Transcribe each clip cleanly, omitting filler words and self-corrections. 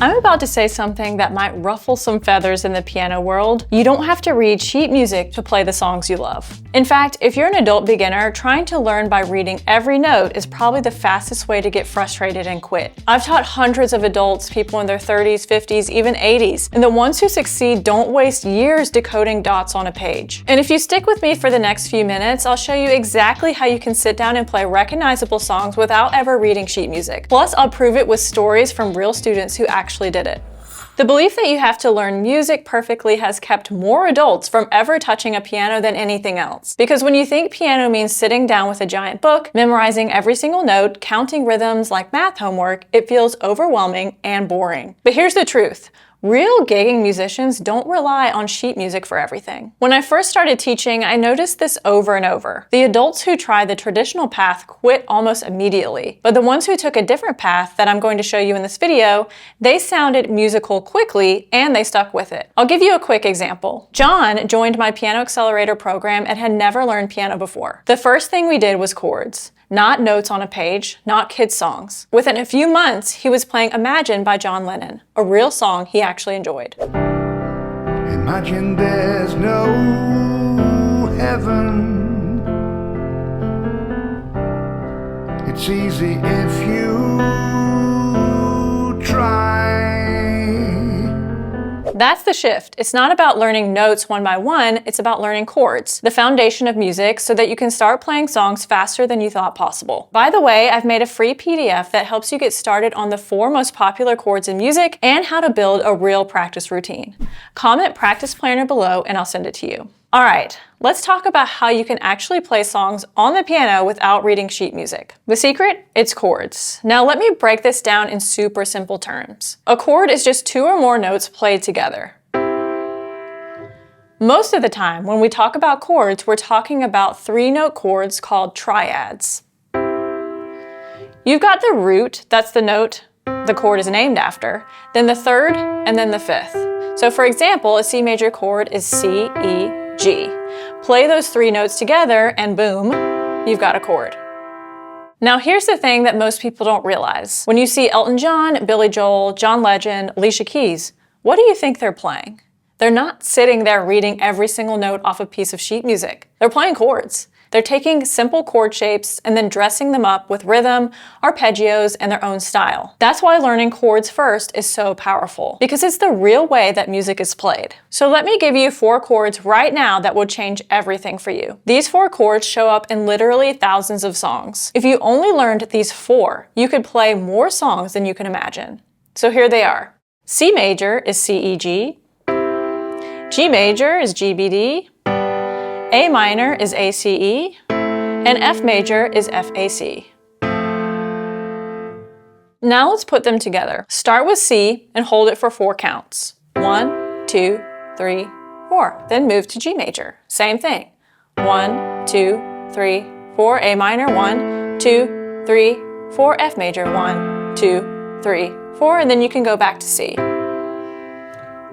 I'm about to say something that might ruffle some feathers in the piano world. You don't have to read sheet music to play the songs you love. In fact, if you're an adult beginner, trying to learn by reading every note is probably the fastest way to get frustrated and quit. I've taught hundreds of adults, people in their 30s, 50s, even 80s, and the ones who succeed don't waste years decoding dots on a page. And if you stick with me for the next few minutes, I'll show you exactly how you can sit down and play recognizable songs without ever reading sheet music. Plus, I'll prove it with stories from real students who actually did it. The belief that you have to learn music perfectly has kept more adults from ever touching a piano than anything else. Because when you think piano means sitting down with a giant book, memorizing every single note, counting rhythms like math homework, it feels overwhelming and boring. But here's the truth. Real gigging musicians don't rely on sheet music for everything. When I first started teaching, I noticed this over and over. The adults who tried the traditional path quit almost immediately, but the ones who took a different path that I'm going to show you in this video, they sounded musical quickly and they stuck with it. I'll give you a quick example. John joined my Piano Accelerator program and had never learned piano before. The first thing we did was chords. Not notes on a page, not kids' songs. Within a few months, he was playing Imagine by John Lennon, a real song he actually enjoyed. Imagine there's no heaven. It's easy if you try. That's the shift. It's not about learning notes one by one, it's about learning chords, the foundation of music, so that you can start playing songs faster than you thought possible. By the way, I've made a free PDF that helps you get started on the 4 most popular chords in music and how to build a real practice routine. Comment practice planner below and I'll send it to you. All right, let's talk about how you can actually play songs on the piano without reading sheet music. The secret? It's chords. Now let me break this down in super simple terms. A chord is just 2 or more notes played together. Most of the time, when we talk about chords, we're talking about 3-note chords called triads. You've got the root, that's the note the chord is named after, then the 3rd, and then the 5th. So for example, a C major chord is C, E, G. Play those 3 notes together and boom, you've got a chord. Now here's the thing that most people don't realize. When you see Elton John, Billy Joel, John Legend, Alicia Keys, what do you think they're playing? They're not sitting there reading every single note off a piece of sheet music. They're playing chords. They're taking simple chord shapes and then dressing them up with rhythm, arpeggios, and their own style. That's why learning chords first is so powerful, because it's the real way that music is played. So let me give you 4 chords right now that will change everything for you. These 4 chords show up in literally thousands of songs. If you only learned these 4, you could play more songs than you can imagine. So here they are. C major is C, E, G. G major is G, B, D. A minor is A, C, E, and F major is F, A, C. Now let's put them together. Start with C and hold it for 4 counts. 1, 2, 3, 4. Then move to G major. Same thing. 1, 2, 3, 4. A minor. 1, 2, 3, 4. F major. 1, 2, 3, 4. And then you can go back to C.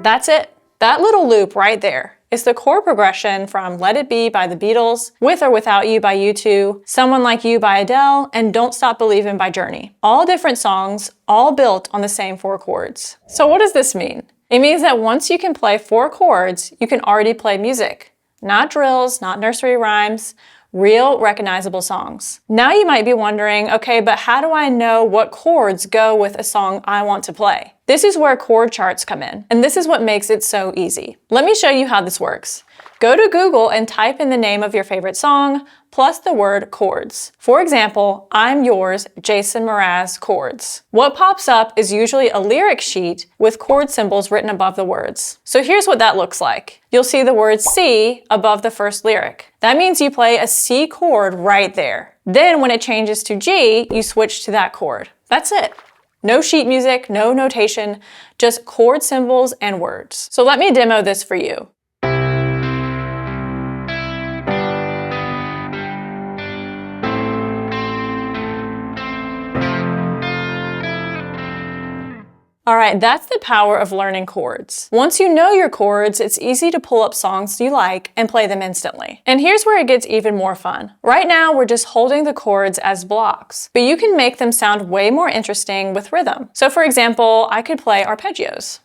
That's it. That little loop right there. It's the chord progression from Let It Be by the Beatles, With or Without You by U2, Someone Like You by Adele, and Don't Stop Believin' by Journey. All different songs, all built on the same 4 chords. So what does this mean? It means that once you can play 4 chords, you can already play music. Not drills, not nursery rhymes, real recognizable songs. Now you might be wondering, okay, but how do I know what chords go with a song I want to play? This is where chord charts come in, and this is what makes it so easy. Let me show you how this works. Go to Google and type in the name of your favorite song, plus the word chords. For example, I'm Yours, Jason Mraz chords. What pops up is usually a lyric sheet with chord symbols written above the words. So here's what that looks like. You'll see the word C above the first lyric. That means you play a C chord right there. Then when it changes to G, you switch to that chord. That's it. No sheet music, no notation, just chord symbols and words. So let me demo this for you. All right, that's the power of learning chords. Once you know your chords, it's easy to pull up songs you like and play them instantly. And here's where it gets even more fun. Right now, we're just holding the chords as blocks, but you can make them sound way more interesting with rhythm. So for example, I could play arpeggios.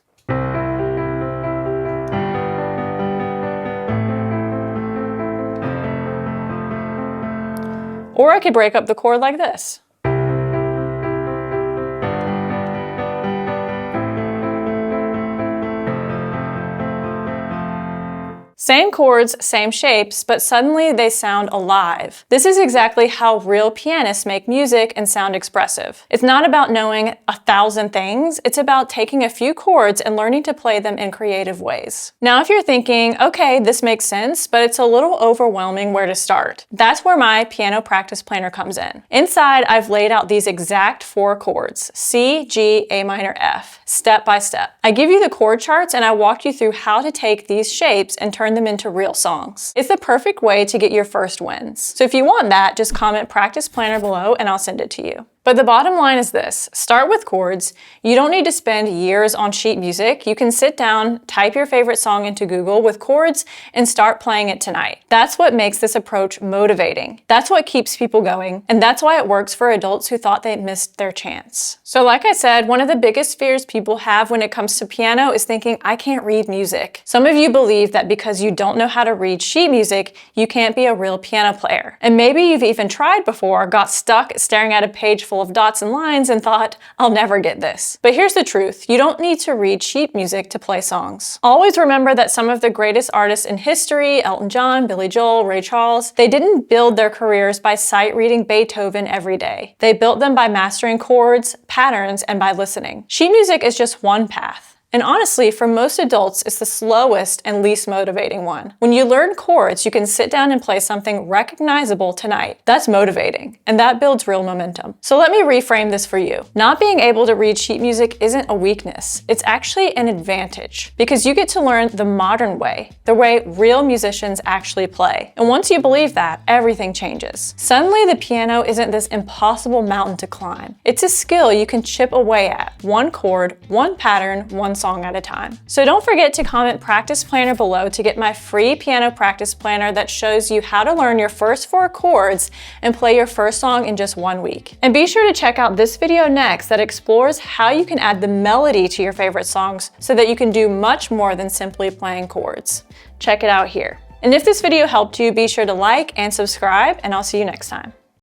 Or I could break up the chord like this. Same chords, same shapes, but suddenly they sound alive. This is exactly how real pianists make music and sound expressive. It's not about knowing 1,000 things, it's about taking a few chords and learning to play them in creative ways. Now if you're thinking, okay, this makes sense, but it's a little overwhelming where to start, that's where my piano practice planner comes in. Inside, I've laid out these exact 4 chords, C, G, A minor, F, step by step. I give you the chord charts and I walk you through how to take these shapes and turn them into real songs. It's the perfect way to get your first wins. So if you want that, just comment practice planner below and I'll send it to you. But the bottom line is this, start with chords. You don't need to spend years on sheet music. You can sit down, type your favorite song into Google with chords and start playing it tonight. That's what makes this approach motivating. That's what keeps people going. And that's why it works for adults who thought they missed their chance. So like I said, one of the biggest fears people have when it comes to piano is thinking, I can't read music. Some of you believe that because you don't know how to read sheet music, you can't be a real piano player. And maybe you've even tried before, got stuck staring at a page full of dots and lines and thought, I'll never get this. But here's the truth, you don't need to read sheet music to play songs. Always remember that some of the greatest artists in history, Elton John, Billy Joel, Ray Charles, they didn't build their careers by sight reading Beethoven every day. They built them by mastering chords, patterns, and by listening. Sheet music is just one path. And honestly, for most adults, it's the slowest and least motivating one. When you learn chords, you can sit down and play something recognizable tonight. That's motivating, and that builds real momentum. So let me reframe this for you. Not being able to read sheet music isn't a weakness. It's actually an advantage, because you get to learn the modern way, the way real musicians actually play. And once you believe that, everything changes. Suddenly, the piano isn't this impossible mountain to climb. It's a skill you can chip away at, one chord, one pattern, one song at a time. So don't forget to comment practice planner below to get my free piano practice planner that shows you how to learn your first 4 chords and play your first song in just 1 week. And be sure to check out this video next that explores how you can add the melody to your favorite songs so that you can do much more than simply playing chords. Check it out here. And if this video helped you, be sure to like and subscribe, and I'll see you next time.